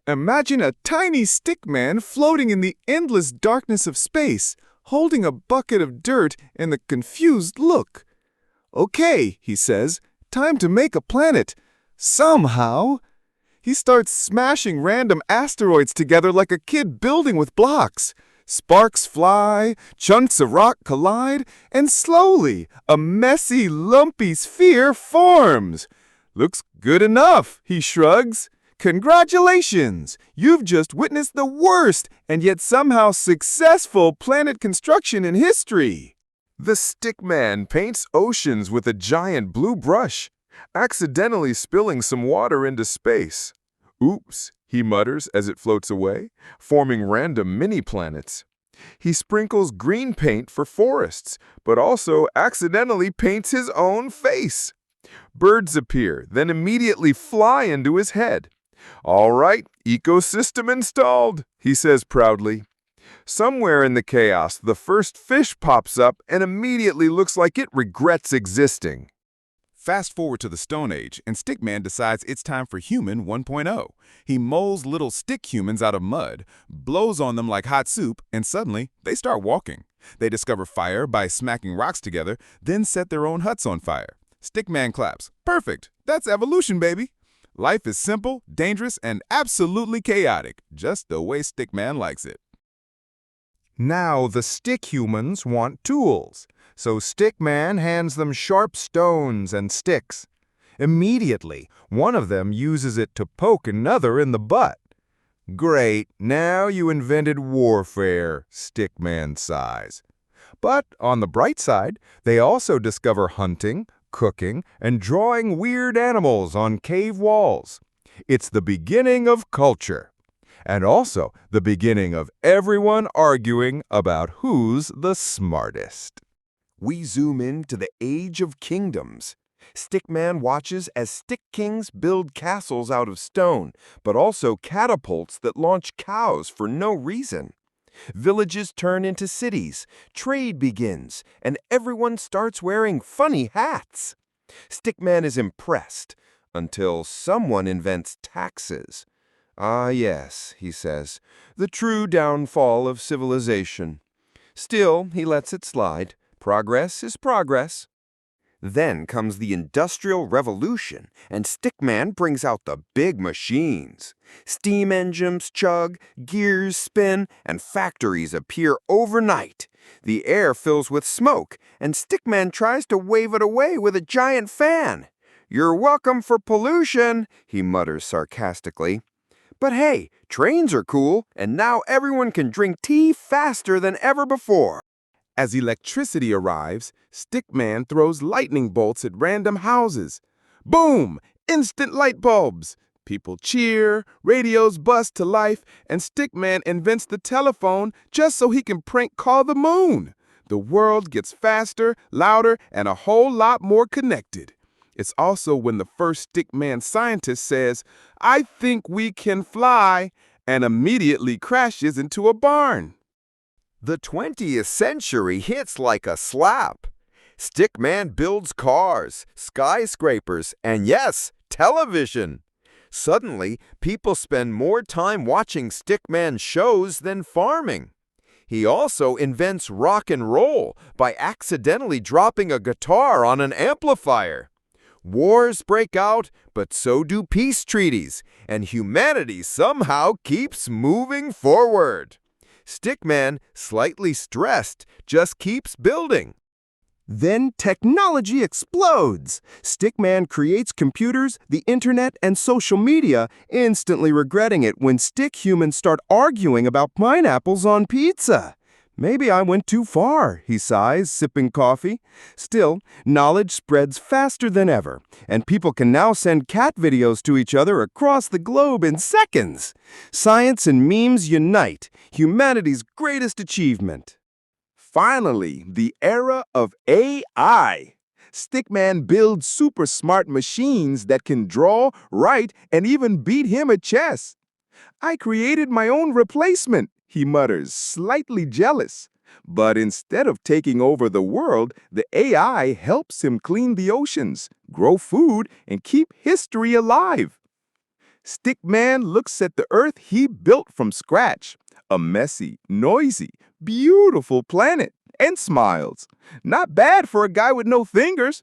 Imagine a tiny stickman floating in the endless darkness of space, holding a bucket of dirt and a confused look. Okay, he says, time to make a planet. Somehow. He starts smashing random asteroids together like a kid building with blocks. Sparks fly, chunks of rock collide, and slowly, a messy, lumpy sphere forms. Looks good enough, he shrugs. Congratulations! You've just witnessed the worst and yet somehow successful planet construction in history. The stickman paints oceans with a giant blue brush, accidentally spilling some water into space. Oops, he mutters as it floats away, forming random mini-planets. He sprinkles green paint for forests, but also accidentally paints his own face. Birds appear, then immediately fly into his head. All right, ecosystem installed, he says proudly. Somewhere in the chaos, the first fish pops up and immediately looks like it regrets existing. Fast forward to the Stone Age, and Stickman decides it's time for Human 1.0. He molds little stick humans out of mud, blows on them like hot soup, and suddenly they start walking. They discover fire by smacking rocks together, then set their own huts on fire. Stickman claps. Perfect. That's evolution, baby. Life is simple, dangerous, and absolutely chaotic, just the way Stickman likes it. Now the stick humans want tools, so Stickman hands them sharp stones and sticks. Immediately, one of them uses it to poke another in the butt. Great, now you invented warfare, Stickman sighs. But on the bright side, they also discover hunting, cooking, and drawing weird animals on cave walls. It's the beginning of culture. And also the beginning of everyone arguing about who's the smartest. We zoom in to the Age of Kingdoms. Stickman watches as stick kings build castles out of stone, but also catapults that launch cows for no reason. Villages turn into cities, trade begins, and everyone starts wearing funny hats. Stickman is impressed until someone invents taxes. Ah, yes, he says, the true downfall of civilization. Still, he lets it slide. Progress is progress. Then comes the Industrial Revolution, and Stickman brings out the big machines. Steam engines chug, gears spin, and factories appear overnight. The air fills with smoke, and Stickman tries to wave it away with a giant fan. You're welcome for pollution, he mutters sarcastically. But hey, trains are cool, and now everyone can drink tea faster than ever before. As electricity arrives, Stickman throws lightning bolts at random houses. Boom! Instant light bulbs! People cheer, radios bust to life, and Stickman invents the telephone just so he can prank call the moon. The world gets faster, louder, and a whole lot more connected. It's also when the first Stickman scientist says, "I think we can fly," and immediately crashes into a barn. The 20th century hits like a slap. Stickman builds cars, skyscrapers, and yes, television. Suddenly, people spend more time watching Stickman shows than farming. He also invents rock and roll by accidentally dropping a guitar on an amplifier. Wars break out, but so do peace treaties, and humanity somehow keeps moving forward. Stickman, slightly stressed, just keeps building. Then technology explodes. Stickman creates computers, the internet, and social media, instantly regretting it when stick humans start arguing about pineapples on pizza. Maybe I went too far, he sighs, sipping coffee. Still, knowledge spreads faster than ever, and people can now send cat videos to each other across the globe in seconds. Science and memes unite, humanity's greatest achievement. Finally, the era of AI. Stickman builds super smart machines that can draw, write, and even beat him at chess. I created my own replacement, he mutters, slightly jealous. But instead of taking over the world, the AI helps him clean the oceans, grow food, and keep history alive. Stickman looks at the Earth he built from scratch, a messy, noisy, beautiful planet, and smiles. Not bad for a guy with no fingers.